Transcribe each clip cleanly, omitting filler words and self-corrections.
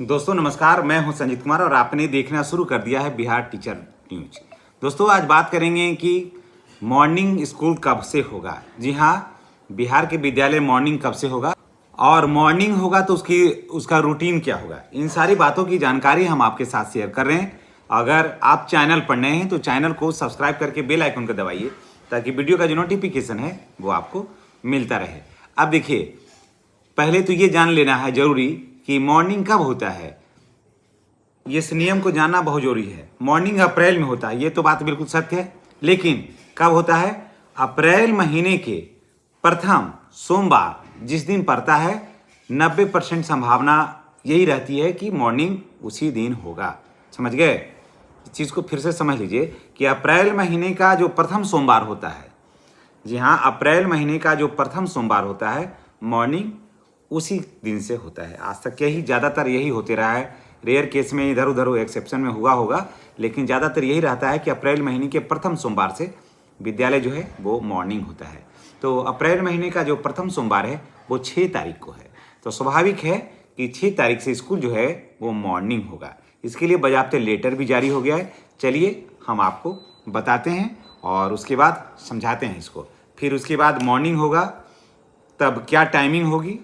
दोस्तों नमस्कार, मैं हूं संजीत कुमार और आपने देखना शुरू कर दिया है बिहार टीचर न्यूज। दोस्तों आज बात करेंगे कि मॉर्निंग स्कूल कब से होगा। जी हां, बिहार के विद्यालय मॉर्निंग कब से होगा और मॉर्निंग होगा तो उसका रूटीन क्या होगा, इन सारी बातों की जानकारी हम आपके साथ शेयर कर रहे हैं। अगर आप चैनल पर नए हैं तो चैनल को सब्सक्राइब करके बेल आइकन को दबाइए ताकि वीडियो का जो नोटिफिकेशन है वो आपको मिलता रहे। अब देखिए, पहले तो ये जान लेना है जरूरी कि मॉर्निंग कब होता है। इस नियम को जानना बहुत जरूरी है। मॉर्निंग अप्रैल में होता है, ये तो बात बिल्कुल सत्य है, लेकिन कब होता है? अप्रैल महीने के प्रथम सोमवार जिस दिन पड़ता है 90% संभावना यही रहती है कि मॉर्निंग उसी दिन होगा। समझ गए? इस चीज़ को फिर से समझ लीजिए कि अप्रैल महीने का जो प्रथम सोमवार होता है, जी हाँ, अप्रैल महीने का जो प्रथम सोमवार होता है मॉर्निंग उसी दिन से होता है। आज तक ज़्यादातर यही होते रहा है। रेयर केस में इधर उधर एक्सेप्शन में हुआ होगा, लेकिन ज़्यादातर यही रहता है कि अप्रैल महीने के प्रथम सोमवार से विद्यालय जो है वो मॉर्निंग होता है। तो अप्रैल महीने का जो प्रथम सोमवार है वो 6 तारीख को है। तो स्वाभाविक है कि 6 तारीख से स्कूल जो है वो मॉर्निंग होगा। इसके लिए बाज़ाब्ते लेटर भी जारी हो गया है। चलिए हम आपको बताते हैं और उसके बाद समझाते हैं इसको। फिर उसके बाद मॉर्निंग होगा, तब क्या टाइमिंग होगी,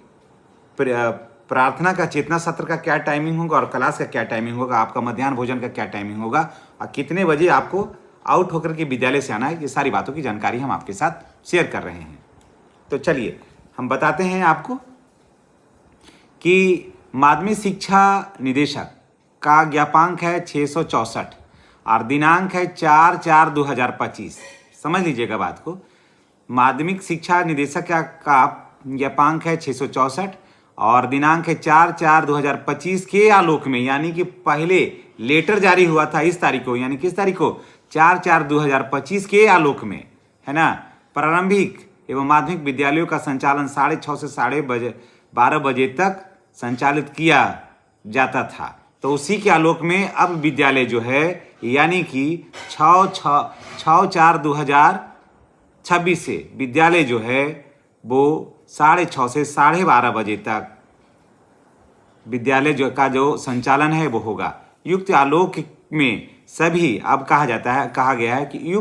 प्रार्थना का, चेतना सत्र का क्या टाइमिंग होगा और क्लास का क्या टाइमिंग होगा, आपका मध्याह्न भोजन का क्या टाइमिंग होगा और कितने बजे आपको आउट होकर के विद्यालय से आना है, ये सारी बातों की जानकारी हम आपके साथ शेयर कर रहे हैं। तो चलिए हम बताते हैं आपको कि माध्यमिक शिक्षा निदेशक का ज्ञापांक है 664 और दिनांक है 4/4/2025। समझ लीजिएगा बात को। माध्यमिक शिक्षा निदेशक का ज्ञापांक है 664 और दिनांक है 4/4/2025 के आलोक में, यानी कि पहले लेटर जारी हुआ था इस तारीख को, यानी किस तारीख को? 4/4/2025 के आलोक में, है ना। प्रारंभिक एवं माध्यमिक विद्यालयों का संचालन 6:30 से 12:30 बजे तक संचालित किया जाता था। तो उसी के आलोक में अब विद्यालय जो है, यानी कि 6/4/2026 से विद्यालय जो है वो 6:30 से 12:30 बजे तक विद्यालय का जो संचालन है वो होगा। युक्त आलोक में सभी, अब कहा गया है कि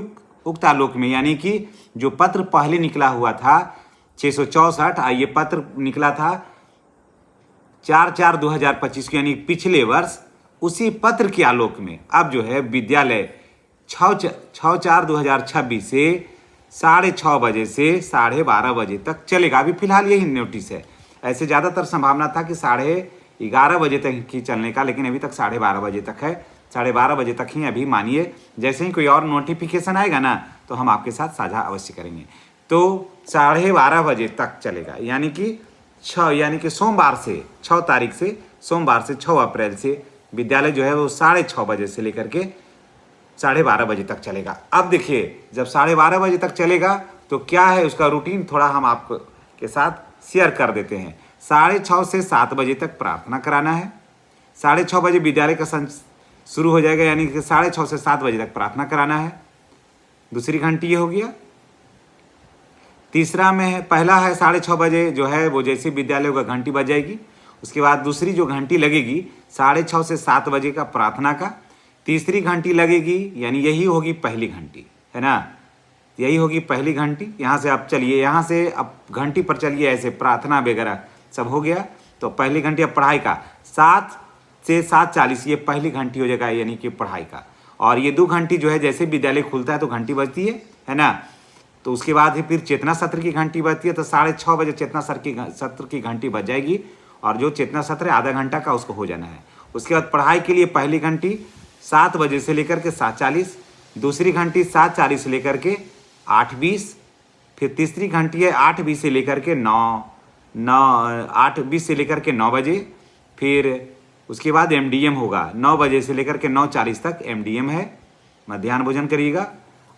उक्त आलोक में, यानी कि जो पत्र पहले निकला हुआ था 664, ये पत्र निकला था 4/4/2025 यानी पिछले वर्ष, उसी पत्र के आलोक में अब जो है विद्यालय 6/4/2026 से 6:30 बजे से 12:30 बजे तक चलेगा। अभी फिलहाल यही नोटिस है। ऐसे ज़्यादातर संभावना था कि 11:30 बजे तक ही चलने का, लेकिन अभी तक 12:30 बजे तक है। 12:30 बजे तक ही अभी मानिए। जैसे ही कोई और नोटिफिकेशन आएगा ना तो हम आपके साथ साझा अवश्य करेंगे। तो 12:30 बजे तक चलेगा, यानी कि सोमवार से 6 तारीख से, सोमवार से 6 अप्रैल से विद्यालय जो है वो 6:30 बजे से लेकर के 12:30 बजे तक चलेगा। अब देखिए, जब 12:30 बजे तक चलेगा तो क्या है उसका रूटीन, थोड़ा हम आपके साथ शेयर कर देते हैं। 6:30 से 7 बजे तक प्रार्थना कराना है। 6:30 बजे विद्यालय का शुरू हो जाएगा, यानी कि 6:30 से 7 बजे तक प्रार्थना कराना है। दूसरी घंटी ये हो गया। तीसरा में है, पहला है 6:30 बजे जो है वो जैसे विद्यालय का घंटी बज जाएगी, उसके बाद दूसरी जो घंटी लगेगी 6:30 से 7 बजे का प्रार्थना का, तीसरी घंटी लगेगी, यानी यही होगी पहली घंटी, है ना। यही होगी पहली घंटी। यहाँ से आप चलिए, यहाँ से अब घंटी पर चलिए, ऐसे प्रार्थना वगैरह सब हो गया। तो पहली घंटी अब पढ़ाई का 7 से 7:40 ये पहली घंटी हो जाएगा, यानी कि पढ़ाई का। और ये 2 घंटी जो है जैसे विद्यालय खुलता है तो घंटी बजती है ना। तो उसके बाद ही फिर चेतना सत्र की घंटी बजती है, तो 6:30 बजे चेतना सत्र की घंटी बज जाएगी और जो चेतना सत्र है आधा घंटा का उसको हो जाना है। उसके बाद पढ़ाई के लिए पहली घंटी 7 बजे से लेकर के 7:40, दूसरी घंटी 7:40 से लेकर के 8:20, फिर तीसरी घंटी है 8:20 से लेकर के 8:20 से लेकर के 9 बजे। फिर उसके बाद एमडीएम होगा 9 बजे से लेकर के 9:40 तक एमडीएम है, मध्याह्न भोजन करिएगा।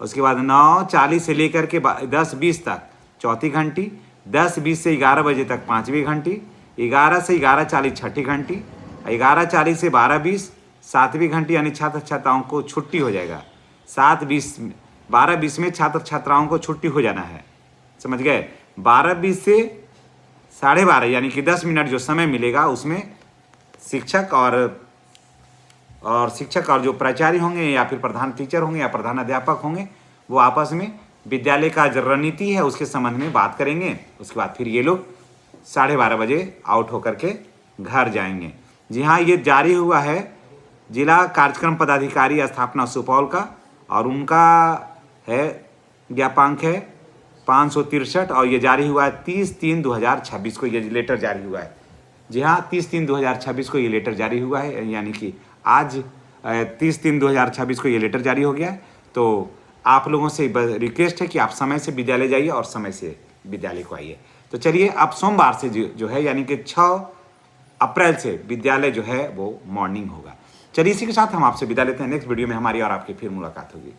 उसके बाद 9:40 से लेकर के 10:20 तक चौथी घंटी, 10:20 से 11 बजे तक पाँचवीं घंटी, 11 से 11:40 छठी घंटी, 11:40 से 12:20 सातवीं घंटी, यानी छात्र छात्राओं को छुट्टी हो जाएगा। 12:20 में छात्र छात्राओं को छुट्टी हो जाना है, समझ गए। 12:20 से 12:30 यानी कि 10 मिनट जो समय मिलेगा उसमें शिक्षक और शिक्षक और जो प्राचार्य होंगे या फिर प्रधान टीचर होंगे या प्रधान अध्यापक होंगे, वो आपस में विद्यालय का जो रणनीति है उसके संबंध में बात करेंगे। उसके बाद फिर ये लोग 12:30 बजे आउट होकर के घर जाएंगे। जी हाँ, ये जारी हुआ है जिला कार्यक्रम पदाधिकारी स्थापना सुपौल का, और उनका है ज्ञापांक है 563, और ये जारी हुआ है 30/3/2026 को ये लेटर जारी हुआ है। जी हाँ, 30/3/2026 को ये लेटर जारी हुआ है, यानी कि आज 30/3/2026 को ये लेटर जारी हो गया है। तो आप लोगों से रिक्वेस्ट है कि आप समय से विद्यालय जाइए और समय से विद्यालय को आइए। तो चलिए, अब सोमवार से जो है यानी कि 6 अप्रैल से विद्यालय जो है वो मॉर्निंग होगा। चलिए, इसी के साथ हम आपसे विदा लेते हैं। नेक्स्ट वीडियो में हमारी और आपकी फिर मुलाकात होगी।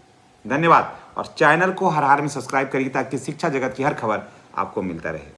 धन्यवाद, और चैनल को हर हाल में सब्सक्राइब करिए ताकि शिक्षा जगत की हर खबर आपको मिलता रहे।